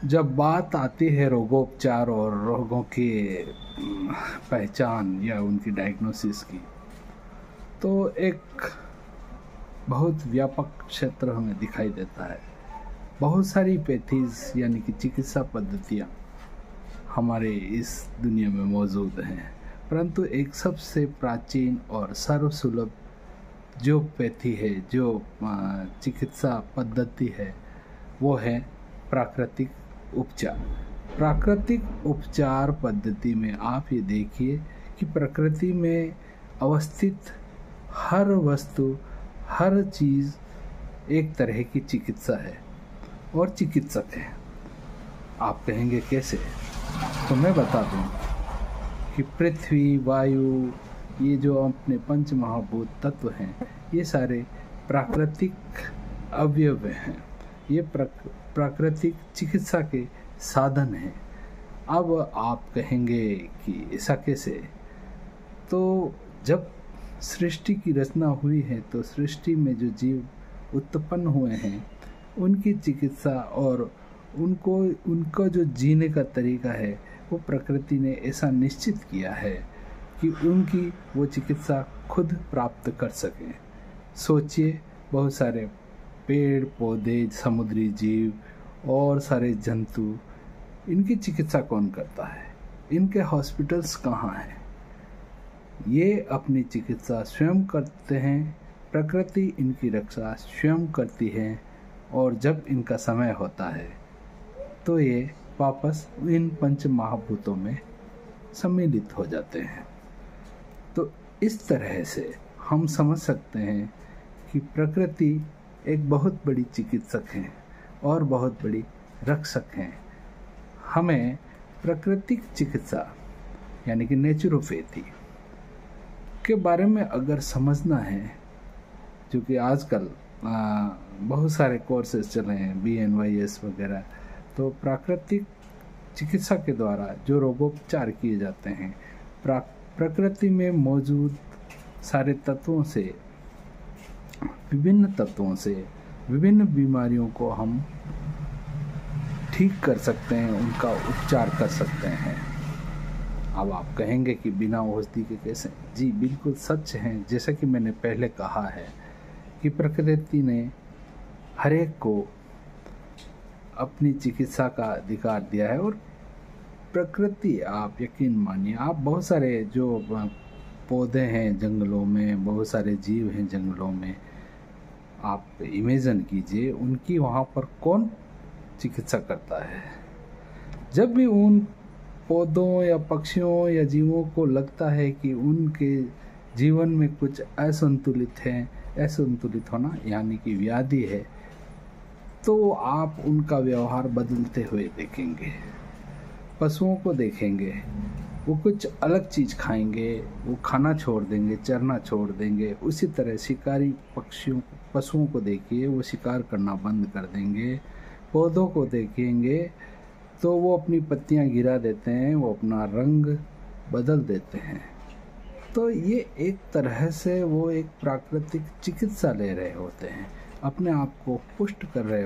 जब बात आती है रोगोपचार और रोगों की पहचान या उनकी डायग्नोसिस की, तो एक बहुत व्यापक क्षेत्र हमें दिखाई देता है। बहुत सारी पैथीज यानी कि चिकित्सा पद्धतियाँ हमारे इस दुनिया में मौजूद हैं, परंतु एक सबसे प्राचीन और सर्वसुलभ जो पैथी है, जो चिकित्सा पद्धति है, वो है प्राकृतिक उपचार। प्राकृतिक उपचार पद्धति में आप ये देखिए कि प्रकृति में अवस्थित हर वस्तु, हर चीज़ एक तरह की चिकित्सा है और चिकित्सक है। आप कहेंगे कैसे? तो मैं बता दूं कि पृथ्वी, वायु, ये जो अपने पंच महाभूत तत्व हैं, ये सारे प्राकृतिक अवयव हैं। ये प्राकृतिक चिकित्सा के साधन हैं। अब आप कहेंगे कि ऐसा कैसे? तो जब सृष्टि की रचना हुई है तो सृष्टि में जो जीव उत्पन्न हुए हैं, उनकी चिकित्सा और उनका जो जीने का तरीका है, वो प्रकृति ने ऐसा निश्चित किया है कि उनकी वो चिकित्सा खुद प्राप्त कर सकें। सोचिए, बहुत सारे पेड़ पौधे, समुद्री जीव और सारे जंतु, इनकी चिकित्सा कौन करता है? इनके हॉस्पिटल्स कहाँ हैं? ये अपनी चिकित्सा स्वयं करते हैं। प्रकृति इनकी रक्षा स्वयं करती है और जब इनका समय होता है तो ये वापस इन पंच महाभूतों में सम्मिलित हो जाते हैं। तो इस तरह से हम समझ सकते हैं कि प्रकृति एक बहुत बड़ी चिकित्सक है और बहुत बड़ी रक्षक है। हमें प्राकृतिक चिकित्सा यानी कि नेचुरोपैथी के बारे में अगर समझना है, जो कि आजकल बहुत सारे कोर्सेज चले हैं, BNYS वगैरह, तो प्राकृतिक चिकित्सा के द्वारा जो रोगोपचार किए जाते हैं, प्रकृति में मौजूद सारे तत्वों से, विभिन्न बीमारियों को हम ठीक कर सकते हैं, उनका उपचार कर सकते हैं। अब आप कहेंगे कि बिना औषधि के कैसे? जी बिल्कुल सच है। जैसा कि मैंने पहले कहा है कि प्रकृति ने हर एक को अपनी चिकित्सा का अधिकार दिया है। और प्रकृति, आप यकीन मानिए, आप बहुत सारे जो पौधे हैं जंगलों में, बहुत सारे जीव हैं जंगलों में, आप इमेजिन कीजिए उनकी वहाँ पर कौन चिकित्सा करता है। जब भी उन पौधों या पक्षियों या जीवों को लगता है कि उनके जीवन में कुछ असंतुलित है, असंतुलित होना यानी कि व्याधि है, तो आप उनका व्यवहार बदलते हुए देखेंगे। पशुओं को देखेंगे, वो कुछ अलग चीज़ खाएंगे, वो खाना छोड़ देंगे, चरना छोड़ देंगे। उसी तरह शिकारी पशुओं को देखिए, वो शिकार करना बंद कर देंगे। पौधों को देखेंगे तो वो अपनी पत्तियां गिरा देते हैं, वो अपना रंग बदल देते हैं। तो ये एक तरह से वो एक प्राकृतिक चिकित्सा ले रहे होते हैं, अपने आप को पुष्ट कर रहे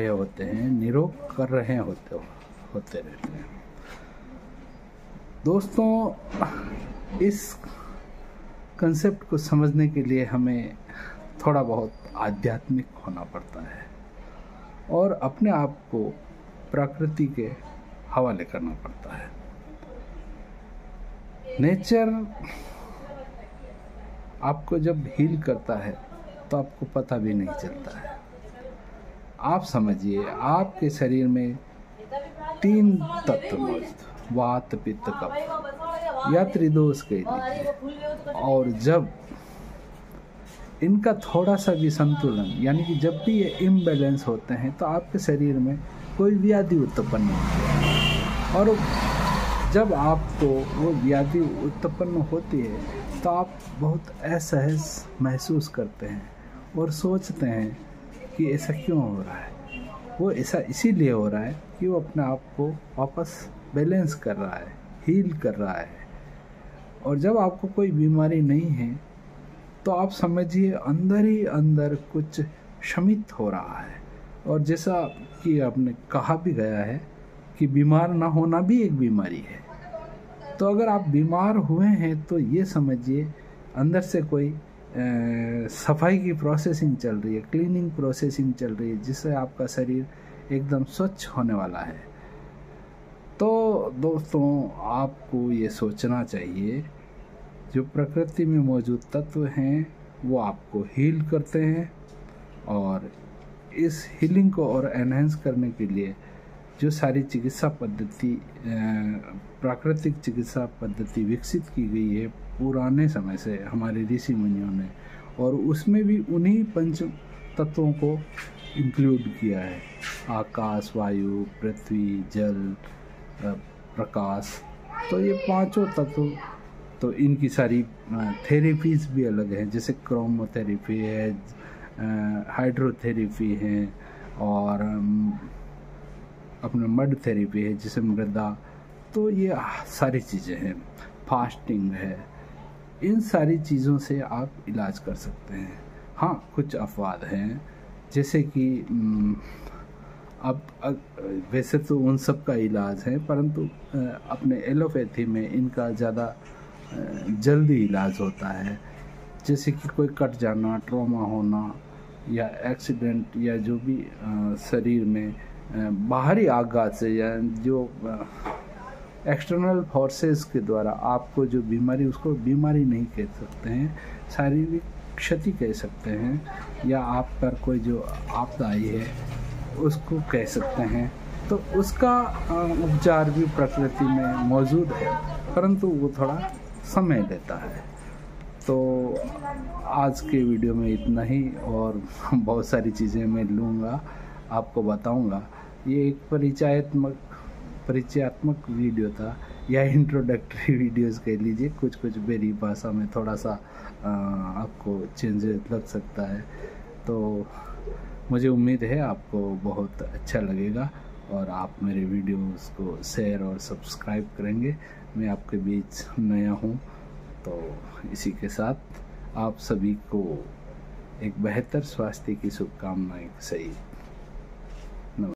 होते हैं, निरोग कर रहे होते रहते हैं। दोस्तों, इस कंसेप्ट को समझने के लिए हमें थोड़ा बहुत आध्यात्मिक होना पड़ता है और अपने आप को प्रकृति के हवाले करना पड़ता है। नेचर आपको जब हील करता है तो आपको पता भी नहीं चलता है। आप समझिए, आपके शरीर में 3 तत्व मौजूद, वात, पित्त, कफ या त्रिदोष कह लीजिए। और जब इनका थोड़ा सा भी संतुलन, यानी कि जब भी ये इम्बैलेंस होते हैं, तो आपके शरीर में कोई व्याधि उत्पन्न होती है। और जब आपको वो व्याधि उत्पन्न होती है तो आप बहुत असहज महसूस करते हैं और सोचते हैं कि ऐसा क्यों हो रहा है। वो ऐसा इसीलिए हो रहा है कि वो अपने आप को वापस बैलेंस कर रहा है, हील कर रहा है। और जब आपको कोई बीमारी नहीं है तो आप समझिए अंदर ही अंदर कुछ शमित हो रहा है, और जैसा कि आपने कहा भी गया है कि बीमार ना होना भी एक बीमारी है। तो अगर आप बीमार हुए हैं तो ये समझिए अंदर से कोई सफाई की प्रोसेसिंग चल रही है, क्लीनिंग प्रोसेसिंग चल रही है, जिससे आपका शरीर एकदम स्वच्छ होने वाला है। तो दोस्तों, आपको ये सोचना चाहिए जो प्रकृति में मौजूद तत्व हैं वो आपको हील करते हैं, और इस हीलिंग को और एनहेंस करने के लिए जो सारी चिकित्सा पद्धति, प्राकृतिक चिकित्सा पद्धति विकसित की गई है पुराने समय से हमारे ऋषि मुनियों ने, और उसमें भी उन्हीं पंच तत्वों को इंक्लूड किया है, आकाश, वायु, पृथ्वी, जल, प्रकाश। तो ये पांचों तत्व, तो इनकी सारी थेरेपीज भी अलग हैं, जैसे क्रोमोथेरेपी है, हाइड्रोथेरेपी है, और अपने मड थेरेपी है जिसे मृदा। तो ये सारी चीज़ें हैं, फास्टिंग है, इन सारी चीज़ों से आप इलाज कर सकते हैं। हाँ, कुछ अपवाद हैं, जैसे कि अब वैसे तो उन सब का इलाज है, परंतु अपने एलोपैथी में इनका ज़्यादा जल्दी इलाज होता है, जैसे कि कोई कट जाना, ट्रॉमा होना, या एक्सीडेंट, या जो भी शरीर में बाहरी आघात से या जो एक्सटर्नल फोर्सेस के द्वारा आपको जो बीमारी, उसको बीमारी नहीं कह सकते हैं, शारीरिक क्षति कह सकते हैं, या आप पर कोई जो आपदा आई है उसको कह सकते हैं। तो उसका उपचार भी प्रकृति में मौजूद है, परंतु वो थोड़ा समय लेता है। तो आज के वीडियो में इतना ही, और बहुत सारी चीज़ें मैं लूँगा, आपको बताऊँगा। ये एक परिचयात्मक वीडियो था, या इंट्रोडक्टरी वीडियोस कह लीजिए। कुछ मेरी भाषा में थोड़ा सा आपको चेंजेस लग सकता है, तो मुझे उम्मीद है आपको बहुत अच्छा लगेगा, और आप मेरे वीडियोस को शेयर और सब्सक्राइब करेंगे। मैं आपके बीच नया हूँ, तो इसी के साथ आप सभी को एक बेहतर स्वास्थ्य की शुभकामनाएं सही।